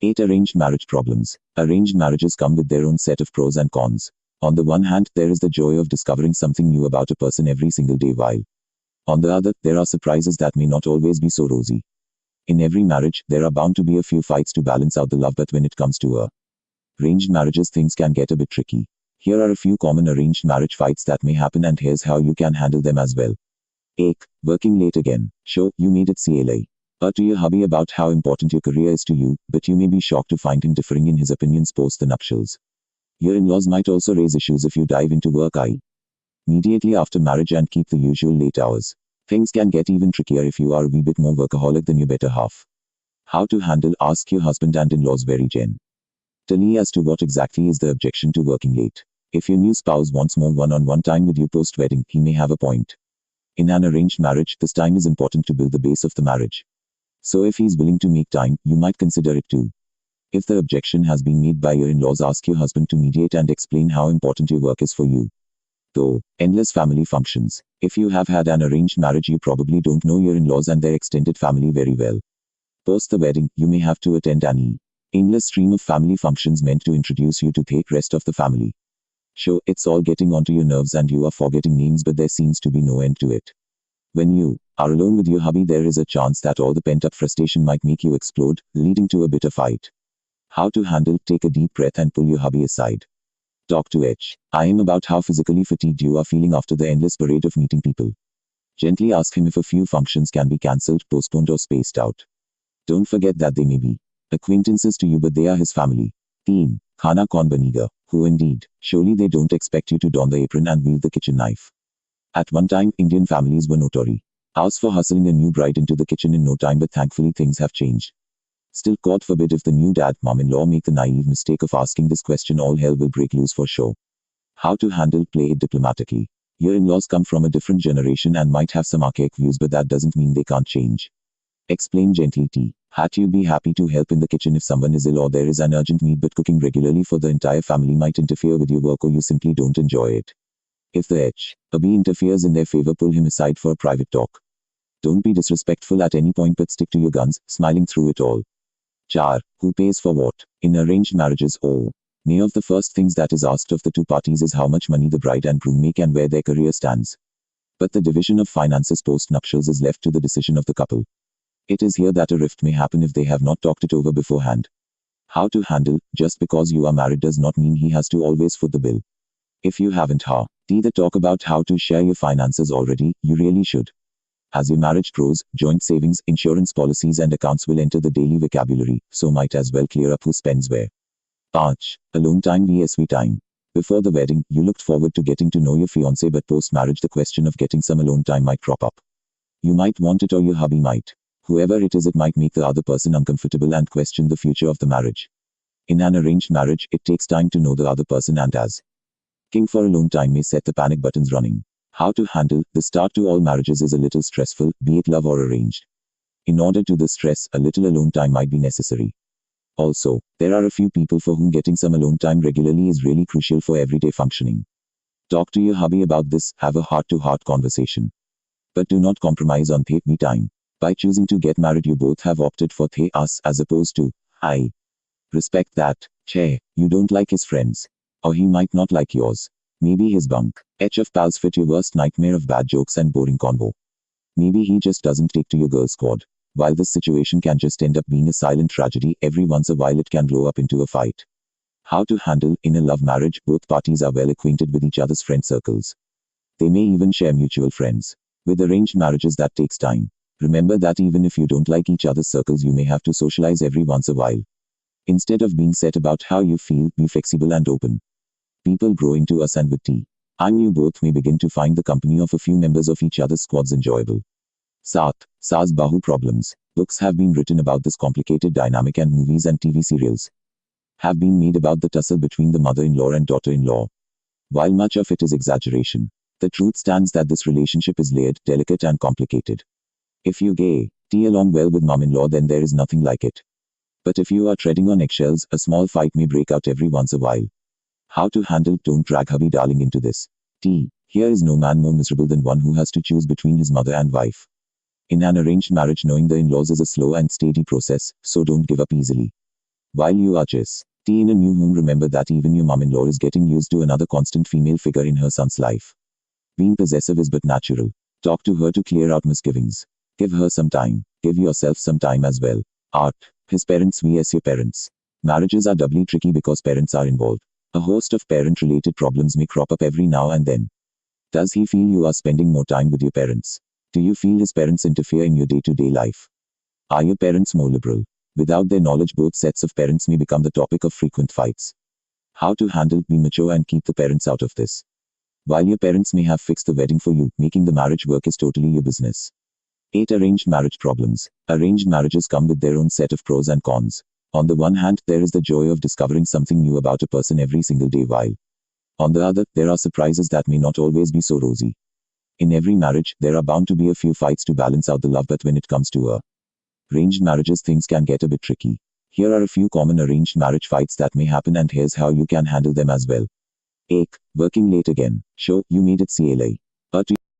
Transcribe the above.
8. Arranged marriage problems. Arranged marriages come with their own set of pros and cons. On the one hand, there is the joy of discovering something new about a person every single day, while on the other, there are surprises that may not always be so rosy. In every marriage, there are bound to be a few fights to balance out the love, but when it comes to arranged marriages, things can get a bit tricky. Here are a few common arranged marriage fights that may happen, and here's how you can handle them as well. 8. Working late again. Sure, you made it CLA. To your hubby about how important your career is to you, but you may be shocked to find him differing in his opinions post the nuptials. Your in-laws might also raise issues if you dive into work immediately after marriage and keep the usual late hours. Things can get even trickier if you are a wee bit more workaholic than your better half. How to handle? Ask your husband and in-laws very gently as to what exactly is the objection to working late. If your new spouse wants more one-on-one time with you post-wedding, he may have a point. In an arranged marriage, this time is important to build the base of the marriage. So if he's willing to make time, you might consider it too. If the objection has been made by your in-laws, ask your husband to mediate and explain how important your work is for you. Though, endless family functions. If you have had an arranged marriage, you probably don't know your in-laws and their extended family very well. Post the wedding, you may have to attend an endless stream of family functions meant to introduce you to the rest of the family. Sure, it's all getting onto your nerves and you are forgetting names, but there seems to be no end to it. When you are alone with your hubby, there is a chance that all the pent-up frustration might make you explode, leading to a bitter fight. How to handle? Take a deep breath and pull your hubby aside. Talk to him about how physically fatigued you are feeling after the endless parade of meeting people. Gently ask him if a few functions can be cancelled, postponed or spaced out. Don't forget that they may be acquaintances to you, but they are his family. Team, Khana kaun banega? Who indeed? Surely they don't expect you to don the apron and wield the kitchen knife. At one time, Indian families were notorious for hustling a new bride into the kitchen in no time, but thankfully things have changed. Still, God forbid if the new dad, mom-in-law make the naive mistake of asking this question, all hell will break loose for sure. How to handle? Play it diplomatically. Your in-laws come from a different generation and might have some archaic views, but that doesn't mean they can't change. Explain gently. You'd be happy to help in the kitchen if someone is ill or there is an urgent need, but cooking regularly for the entire family might interfere with your work or you simply don't enjoy it. If the hubby interferes in their favor, pull him aside for a private talk. Don't be disrespectful at any point, but stick to your guns, smiling through it all. 4. Who pays for what? In arranged marriages, many of the first things that is asked of the two parties is how much money the bride and groom make and where their career stands. But the division of finances post-nuptials is left to the decision of the couple. It is here that a rift may happen if they have not talked it over beforehand. How to handle? Just because you are married does not mean he has to always foot the bill. If you haven't had the talk about how to share your finances already, you really should. As your marriage grows, joint savings, insurance policies and accounts will enter the daily vocabulary, so might as well clear up who spends where. 5. Alone time vs we time. Before the wedding, you looked forward to getting to know your fiancé, but post-marriage the question of getting some alone time might crop up. You might want it or your hubby might. Whoever it is, it might make the other person uncomfortable and question the future of the marriage. In an arranged marriage, it takes time to know the other person, and as king for alone time may set the panic buttons running. How to handle? The start to all marriages is a little stressful, be it love or arranged. In order to the stress, a little alone time might be necessary. Also, there are a few people for whom getting some alone time regularly is really crucial for everyday functioning. Talk to your hubby about this, have a heart-to-heart conversation. But do not compromise on me time. By choosing to get married, you both have opted for us as opposed to I. Respect that. You don't like his friends. Or he might not like yours. Maybe his bunk of pals fit your worst nightmare of bad jokes and boring convo. Maybe he just doesn't take to your girl squad. While this situation can just end up being a silent tragedy, every once a while it can blow up into a fight. How to handle? In a love marriage, both parties are well acquainted with each other's friend circles. They may even share mutual friends. With arranged marriages, that takes time. Remember that even if you don't like each other's circles, you may have to socialize every once a while. Instead of being set about how you feel, be flexible and open. People grow into us, and with time you both may begin to find the company of a few members of each other's squads enjoyable. Saas Bahu problems. Books have been written about this complicated dynamic, and movies and TV serials have been made about the tussle between the mother-in-law and daughter-in-law. While much of it is exaggeration, the truth stands that this relationship is layered, delicate and complicated. If you get along well with mom-in-law, then there is nothing like it. But if you are treading on eggshells, a small fight may break out every once a while. How to handle? Don't drag hubby darling into this. Here is no man more miserable than one who has to choose between his mother and wife. In an arranged marriage, knowing the in-laws is a slow and steady process, so don't give up easily. While you are just in a new home, remember that even your mom-in-law is getting used to another constant female figure in her son's life. Being possessive is but natural. Talk to her to clear out misgivings. Give her some time. Give yourself some time as well. Art. His parents vs your parents. Marriages are doubly tricky because parents are involved. A host of parent-related problems may crop up every now and then. Does he feel you are spending more time with your parents? Do you feel his parents interfere in your day-to-day life? Are your parents more liberal? Without their knowledge, both sets of parents may become the topic of frequent fights. How to handle? Be mature and keep the parents out of this. While your parents may have fixed the wedding for you, making the marriage work is totally your business. 8. Arranged marriage problems. Arranged marriages come with their own set of pros and cons. On the one hand, there is the joy of discovering something new about a person every single day, while on the other, there are surprises that may not always be so rosy. In every marriage, there are bound to be a few fights to balance out the love, but when it comes to arranged marriages, things can get a bit tricky. Here are a few common arranged marriage fights that may happen, and here's how you can handle them as well. 8. Working late again. Sure, you made it CLA. But